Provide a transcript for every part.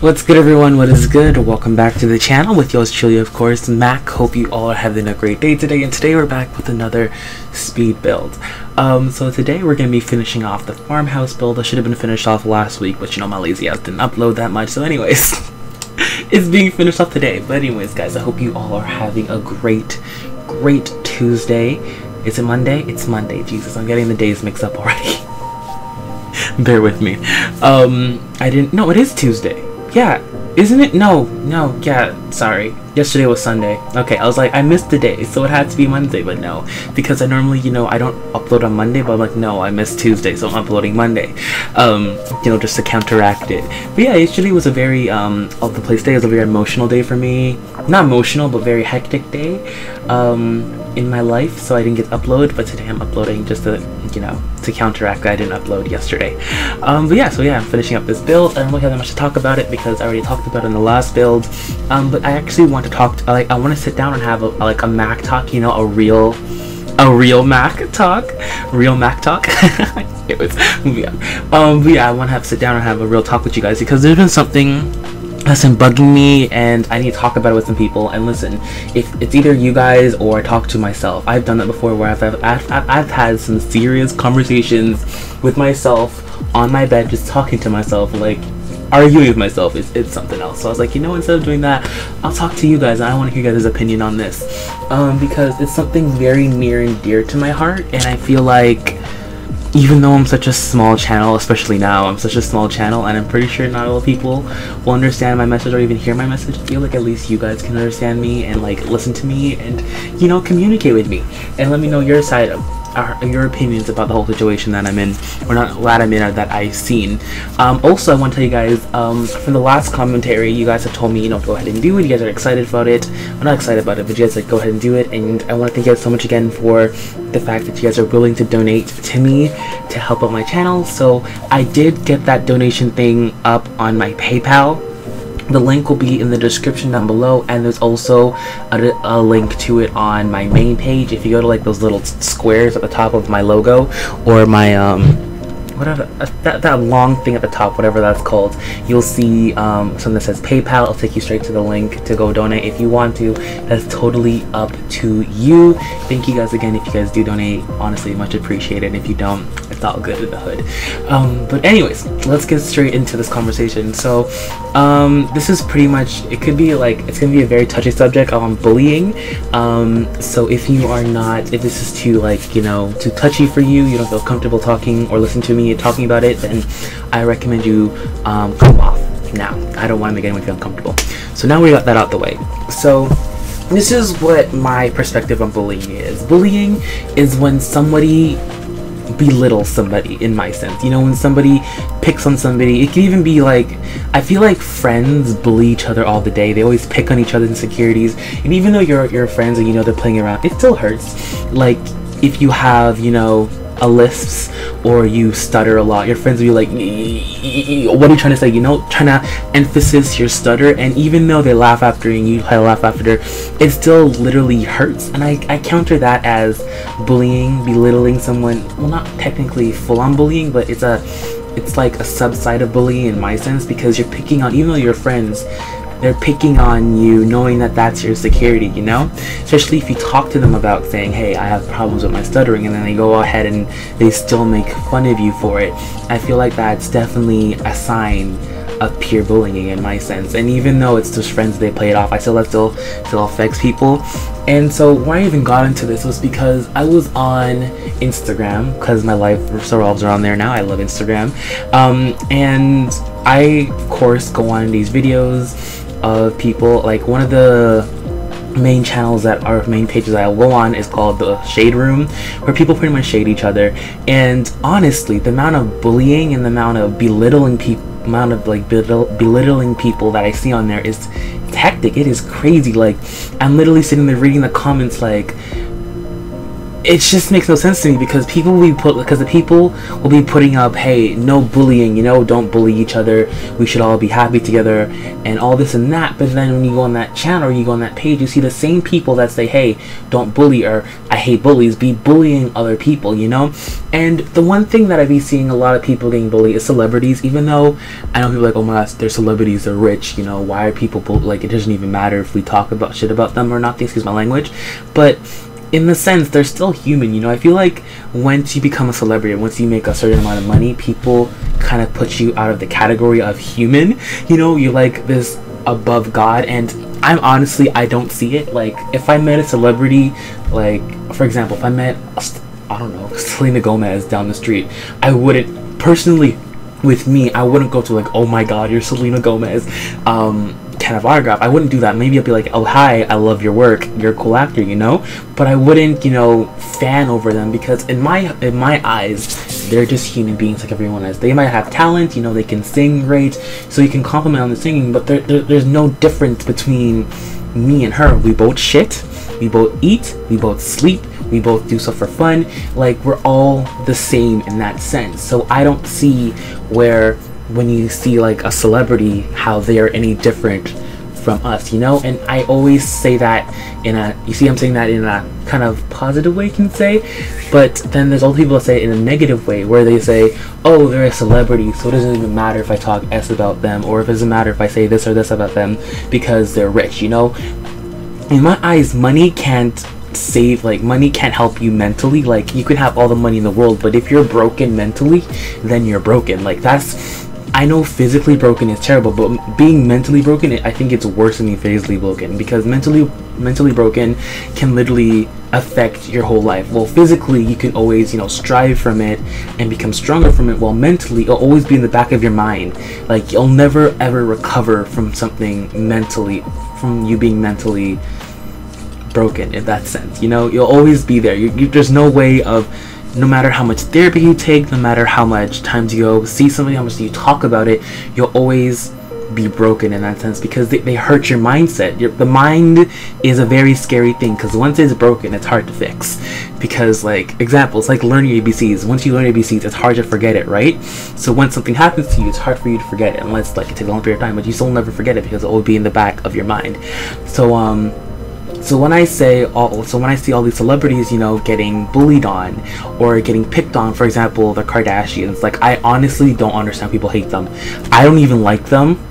What's good, everyone? What is good? Welcome back to the channel with yours truly, of course, Mac. Hope you all are having a great day today, and today we're back with another speed build. So today we're going to be finishing off the Farmhouse build. I should have been finished off last week, but you know, my lazy ass didn't upload that much, so anyways, it's being finished off today. But anyways, guys, I hope you all are having a great Tuesday. Is it Monday? It's Monday. Jesus, I'm getting the days mixed up already. Bear with me. No, it is Tuesday. Yeah, isn't it? No, yeah, sorry. Yesterday was Sunday. Okay, I was like, I missed the day, so it had to be Monday, but no. Because I normally, you know, I don't upload on Monday, but I'm like, no, I missed Tuesday, so I'm uploading Monday. You know, just to counteract it. But yeah, yesterday was a very, of the place day was a very emotional day for me. Not emotional, but very hectic day, in my life, so I didn't get to upload, but today I'm uploading just to, you know, to counteract that I didn't upload yesterday. But yeah, so yeah, I'm finishing up this build. I don't really have that much to talk about it because I already talked about it in the last build. But I actually want to talk, I want to sit down and have a Mac talk, you know, a real Mac talk, it was, yeah. But yeah, I want to sit down and have a real talk with you guys because there's been something that's been bugging me and I need to talk about it with some people. And listen, if it's either you guys or I talk to myself, I've done that before where I've had some serious conversations with myself on my bed, just talking to myself, like arguing with myself. It's something else. So I was like, you know, instead of doing that, I'll talk to you guys and I want to hear you guys' opinion on this, because it's something very near and dear to my heart. And I feel like even though I'm such a small channel, especially now, I'm such a small channel, and I'm pretty sure not all people will understand my message or even hear my message, I feel like at least you guys can understand me and like listen to me and, you know, communicate with me and let me know your side of your opinions about the whole situation that I'm in, or not that I'm in, or that I've seen. Also, I want to tell you guys, from the last commentary, you guys have told me, you know, go ahead and do it. You guys are excited about it. I'm not excited about it, but you guys like, go ahead and do it. And I want to thank you guys so much again for the fact that you guys are willing to donate to me to help out my channel. So I did get that donation thing up on my PayPal. The link will be in the description down below, and there's also a link to it on my main page. If you go to like those little squares at the top of my logo, or my whatever, that long thing at the top, whatever that's called, you'll see something that says PayPal. It'll take you straight to the link to go donate if you want to. That's totally up to you. Thank you guys again if you guys do donate. Honestly, much appreciated. If you don't, it's all good in the hood. But anyways, let's get straight into this conversation. So this is pretty much, it could be like, it's gonna be a very touchy subject on bullying. So if you are not, if this is too, like, you know, too touchy for you, you don't feel comfortable talking or listening to me talking about it, then I recommend you come off now. I don't want to make anyone feel uncomfortable. So now we got that out the way. So this is what my perspective on bullying is. Bullying is when somebody belittles somebody, in my sense. You know, when somebody picks on somebody. It can even be like, I feel like friends bully each other all the day. They always pick on each other's insecurities, and even though you're friends and you know they're playing around, it still hurts. Like if you have, you know, a lisps or you stutter a lot, your friends will be like, what are you trying to say, you know, trying to emphasis your stutter, and even though they laugh after and you laugh after, it still literally hurts. And I counter that as bullying, belittling someone. Well, not technically full-on bullying, but it's like a subside of bullying in my sense, because you're picking on, even though you're friends, they're picking on you knowing that that's your insecurity, you know? Especially if you talk to them about saying, hey, I have problems with my stuttering, and then they go ahead and they still make fun of you for it. I feel like that's definitely a sign of peer bullying in my sense. And even though it's just friends, they play it off, I feel that still affects people. And so why I even got into this was because I was on Instagram, because my life revolves around there now. I love Instagram. And I, of course, go on these videos of people, like one of the main channels that are main pages that I'll go on is called the Shade Room, where people pretty much shade each other. And honestly, the amount of bullying and the amount of belittling people, belittling people that I see on there is, it's hectic. It is crazy. Like, I'm literally sitting there reading the comments like, it just makes no sense to me, because the people will be putting up, hey, no bullying, you know, don't bully each other, we should all be happy together, and all this and that. But then when you go on that channel or you go on that page, you see the same people that say, hey, don't bully, or I hate bullies, be bullying other people, you know. And the one thing that I be seeing a lot of people getting bullied is celebrities, even though I know people are like, oh my gosh, they're celebrities, they're rich, you know, why are people like, it doesn't even matter if we talk about shit about them or not, excuse my language. But in the sense, they're still human, you know. I feel like once you become a celebrity, once you make a certain amount of money, people kind of put you out of the category of human, you know. You're like this above God, and I don't see it. Like, if I met a celebrity, like, for example, if I met, I don't know, Selena Gomez down the street, I wouldn't, personally, with me, I wouldn't go to like, oh my god, you're Selena Gomez, kind of autograph. I wouldn't do that. Maybe I'd be like, oh hi, I love your work, you're a cool actor, you know. But I wouldn't, you know, fan over them, because in my eyes, they're just human beings like everyone else. They might have talent, you know, they can sing great, so you can compliment on the singing, but there's no difference between me and her. We both shit, we both eat, we both sleep, we both do stuff for fun. Like, we're all the same in that sense. So I don't see where, when you see like a celebrity, how they are any different from us, you know. And I always say that in a, you see, I'm saying that in a kind of positive way, you can say, but then there's all people that say it in a negative way, where they say, oh, they're a celebrity, so it doesn't even matter if I talk S about them, or if it doesn't matter if I say this or this about them, because they're rich, you know. In my eyes, money can't save, like, money can't help you mentally. Like, you can have all the money in the world, but if you're broken mentally, then you're broken. Like, that's, I know physically broken is terrible, but being mentally broken, I think it's worse than being physically broken, because mentally broken can literally affect your whole life. Well, physically, you can always, you know, strive from it and become stronger from it, while mentally, it'll always be in the back of your mind. Like, you'll never ever recover from something mentally, from you being mentally broken, in that sense, you know. You'll always be there. There's no way of, no matter how much therapy you take, no matter how much time you go see somebody, how much you talk about it, you'll always be broken in that sense, because they hurt your mindset. The mind is a very scary thing, because once it's broken, it's hard to fix. Because, like, examples, like learning ABCs. Once you learn ABCs, it's hard to forget it, right? So when something happens to you, it's hard for you to forget it, unless, like, it takes a long period of time, but you still never forget it, because it will be in the back of your mind. So when I see all these celebrities, you know, getting bullied on or getting picked on, for example, the Kardashians, like, I honestly don't understand people hate them. I don't even like them,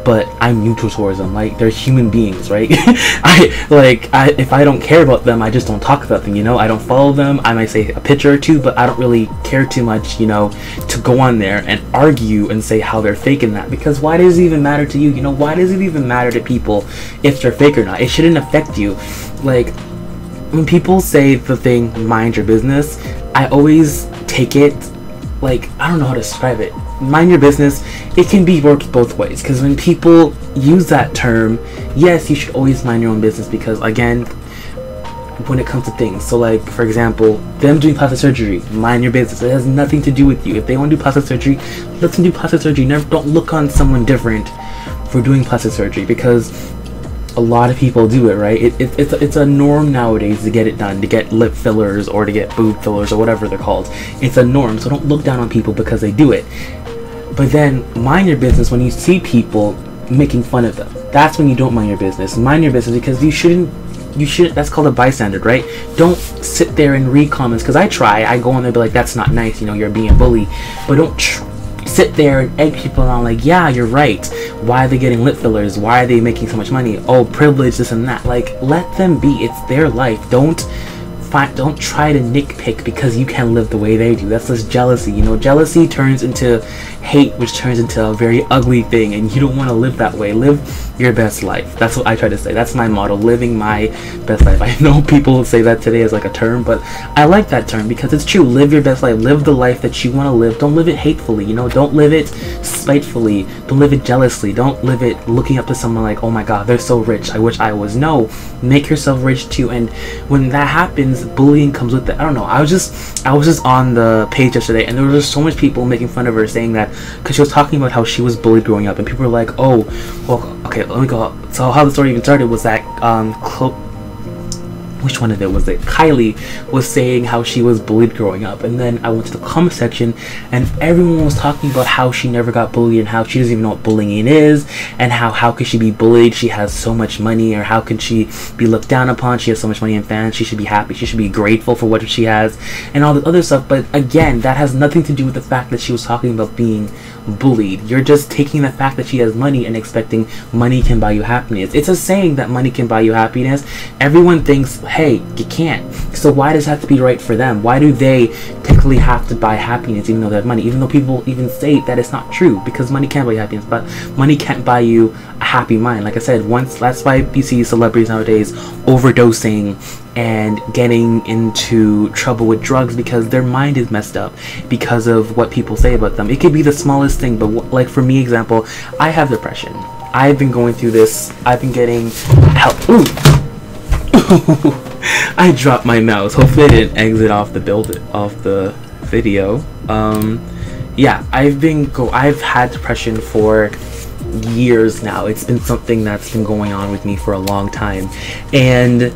but I'm neutral towards them. Like, they're human beings, right? If I don't care about them, I just don't talk about them, you know. I don't follow them. I might say a picture or two, but I don't really care too much, you know, to go on there and argue and say how they're faking that. Because why does it even matter to you? You know, why does it even matter to people if they're fake or not? It shouldn't affect you. Like, when people say the thing, mind your business, I always take it, like, I don't know how to describe it. Mind your business, it can be worked both ways, because when people use that term, yes, you should always mind your own business, because, again, when it comes to things, so, like, for example, them doing plastic surgery, mind your business. It has nothing to do with you. If they want to do plastic surgery, let them do plastic surgery. Don't look on someone different for doing plastic surgery, because a lot of people do it, right? It's a norm nowadays to get it done, to get lip fillers or to get boob fillers or whatever they're called. It's a norm, so don't look down on people because they do it. But then mind your business when you see people making fun of them. That's when you don't mind your business. Mind your business, because you shouldn't, that's called a bystander, right? Don't sit there and read comments, because I go on there and be like, that's not nice, you know, you're being a bully. But don't sit there and egg people on, like, yeah, you're right. Why are they getting lip fillers? Why are they making so much money? Oh, privilege, this and that. Like, let them be. It's their life. Don't try to nitpick because you can't live the way they do. That's just jealousy, you know. Jealousy turns into hate, which turns into a very ugly thing, and you don't want to live that way. Live your best life. That's what I try to say. That's my motto, living my best life. I know people say that today as like a term, but I like that term because it's true. Live your best life. Live the life that you want to live. Don't live it hatefully, you know. Don't live it spitefully. Don't live it jealously. Don't live it looking up to someone like, oh my god, they're so rich, I wish I was. No, make yourself rich too. And when that happens, bullying comes with it. I don't know. I was just on the page yesterday, and there was just so much people making fun of her, saying that because she was talking about how she was bullied growing up, and people were like, oh, well, okay, let me go. So how the story even started was that which one of it was it? Kylie was saying how she was bullied growing up, and then I went to the comment section and everyone was talking about how she never got bullied and how she doesn't even know what bullying is, and how could she be bullied? She has so much money, or how can she be looked down upon? She has so much money and fans. She should be happy. She should be grateful for what she has, and all the other stuff. But again, that has nothing to do with the fact that she was talking about being bullied. You're just taking the fact that she has money and expecting money can buy you happiness. It's a saying that money can buy you happiness. Everyone thinks, hey, you can't. So why does it have to be right for them? Why do they technically have to buy happiness even though they have money? Even though people even say that it's not true, because money can't buy you happiness, but money can't buy you a happy mind. Like I said, that's why you see celebrities nowadays overdosing and getting into trouble with drugs, because their mind is messed up because of what people say about them. It could be the smallest thing, but like for me, example, I have depression. I've been going through this. I've been getting help. Ooh. I dropped my mouse. Hopefully I didn't exit off the video. Yeah, I've had depression for years now. It's been something that's been going on with me for a long time, and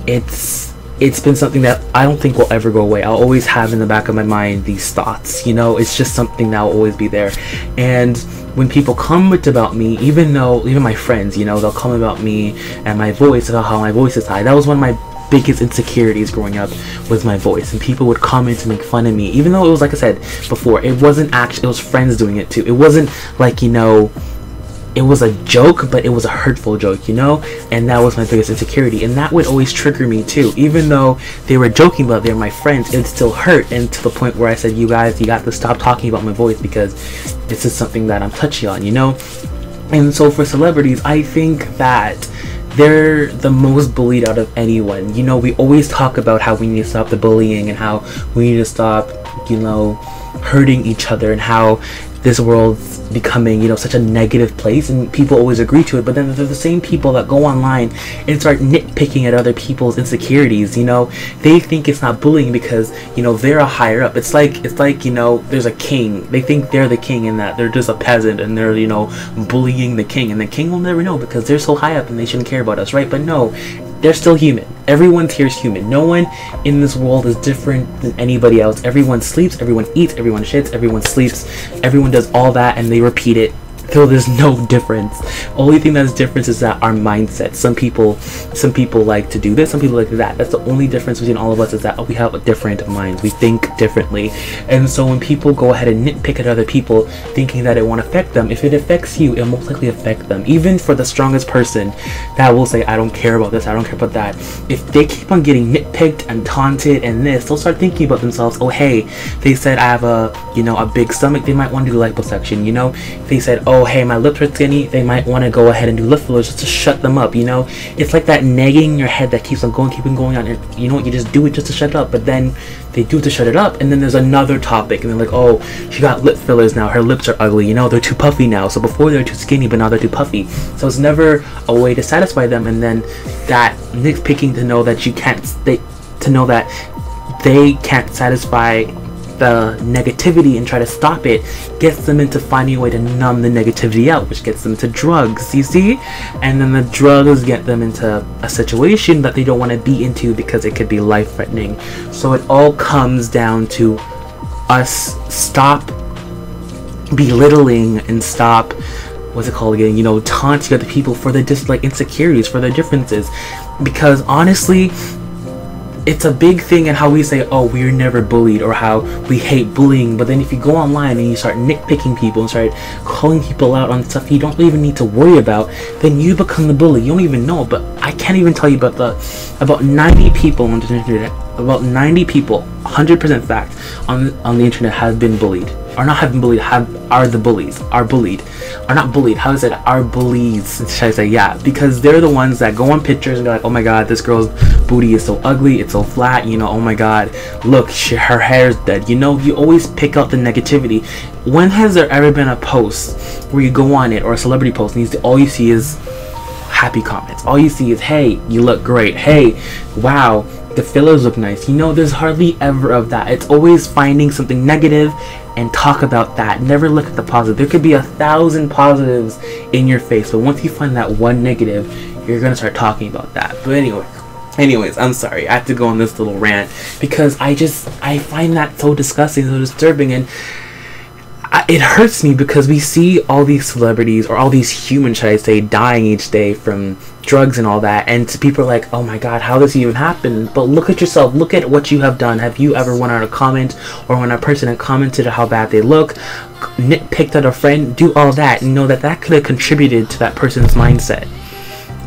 it's been something that I don't think will ever go away. I'll always have in the back of my mind these thoughts, you know. It's just something that will always be there. And when people comment about me, even my friends, you know, they'll comment about me and my voice, about how my voice is high. That was one of my biggest insecurities growing up, was my voice, and people would comment to make fun of me, even though it was, like I said before, it wasn't actually, it was friends doing it too. It wasn't like, you know, it was a joke, but it was a hurtful joke, you know. And that was my biggest insecurity, and that would always trigger me too. Even though they were joking about it, they were my friends, it still hurt, and to the point where I said, you guys, you got to stop talking about my voice, because this is something that I'm touchy on, you know. And so for celebrities, I think that they're the most bullied out of anyone. You know, we always talk about how we need to stop the bullying and how we need to stop, you know, hurting each other, and how this world's becoming, you know, such a negative place, and people always agree to it. But then they're the same people that go online and start nitpicking at other people's insecurities. You know, they think it's not bullying because, you know, they're a higher up. It's like, you know, there's a king. They think they're the king and that they're just a peasant, and they're, you know, bullying the king, and the king will never know because they're so high up and they shouldn't care about us, right? But no, they're still human. Everyone's here is human. No one in this world is different than anybody else. Everyone sleeps, everyone eats, everyone shits, everyone sleeps, everyone does all that, and they repeat it. So there's no difference. Only thing that's different is that our mindset. Some people like to do this, some people like to do that. That's the only difference between all of us, is that we have different minds. We think differently. And so when people go ahead and nitpick at other people thinking that it won't affect them, if it affects you, it'll most likely affect them. Even for the strongest person that will say, I don't care about this, I don't care about that, if they keep on getting nitpicked and taunted and this, they'll start thinking about themselves. Oh, hey, they said I have a, you know, a big stomach, they might want to do liposuction. You know, they said, oh, hey, my lips are skinny, they might want to go ahead and do lip fillers just to shut them up. You know, it's like that nagging in your head that keeps on keeping going on, and you know what, you just do it just to shut it up. But then they do it to shut it up, and then there's another topic, and they're like, oh, she got lip fillers now, her lips are ugly, you know, they're too puffy now. So before they're too skinny, but now they're too puffy. So it's never a way to satisfy them. And then that nitpicking to know that you can't, to know that they can't satisfy the negativity and try to stop it, gets them into finding a way to numb the negativity out, which gets them to drugs, you see? And then the drugs get them into a situation that they don't want to be into because it could be life-threatening. So it all comes down to us stop belittling and stop, what's it called again, you know, taunting other people for their insecurities, for their differences. Because honestly, it's a big thing in how we say, oh, we're never bullied, or how we hate bullying. But then if you go online and you start nitpicking people and start calling people out on stuff you don't even need to worry about, then you become the bully. You don't even know. But I can't even tell you about 90 people on the internet, about 90 people, 100% fact, on the internet have been bullied. Or not have been bullied, are the bullies, are bullied. Are not bullied, how is it, are bullies, should I say, yeah. Because they're the ones that go on pictures and go like, oh my god, this girl's booty is so ugly, it's so flat, you know, oh my god, look, her hair's dead. You know, you always pick out the negativity. When has there ever been a post where you go on it, or a celebrity post, and all you see is happy comments? All you see is, hey, you look great, hey, wow, the fillers look nice. You know, there's hardly ever of that. It's always finding something negative and talk about that. Never look at the positive. There could be 1,000 positives in your face, but once you find that one negative, you're gonna start talking about that. But anyway, Anyways, I'm sorry. I have to go on this little rant because I find that so disgusting, so disturbing, and it hurts me because we see all these celebrities, or all these humans, should I say, dying each day from drugs and all that, and people are like, oh my god, how does this even happen? But look at yourself, look at what you have done. Have you ever went on a comment, or when a person had commented how bad they look, nitpicked at a friend, do all that, and know that that could have contributed to that person's mindset?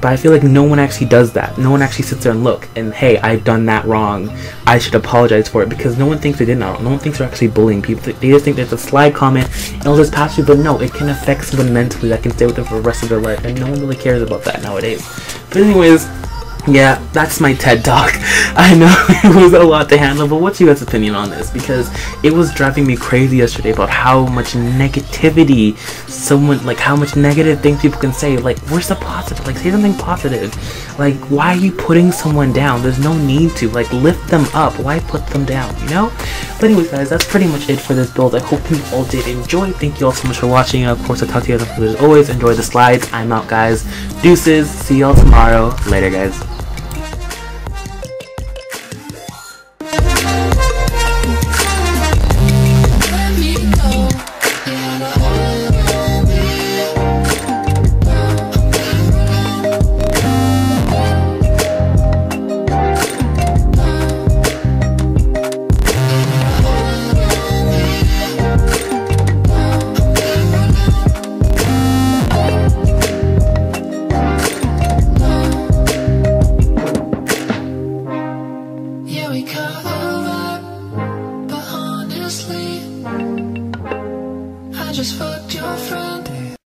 But I feel like no one actually does that. No one actually sits there and look and, hey, I've done that wrong, I should apologize for it, because no one thinks they did that wrong. No one thinks they're actually bullying people. They just think it's a sly comment and it'll just pass you. But no, it can affect someone mentally that can stay with them for the rest of their life, and no one really cares about that nowadays. But anyways, yeah, that's my TED Talk. I know it was a lot to handle, but what's your guys' opinion on this? Because it was driving me crazy yesterday about how much negativity how much negative things people can say. Like, where's the positive? Like, say something positive. Like, why are you putting someone down? There's no need to. Like, lift them up. Why put them down, you know? But anyways, guys, that's pretty much it for this build. I hope you all did enjoy. Thank you all so much for watching. And of course, I'll talk to you guys as always. Enjoy the slides. I'm out, guys. Deuces. See y'all tomorrow. Later, guys.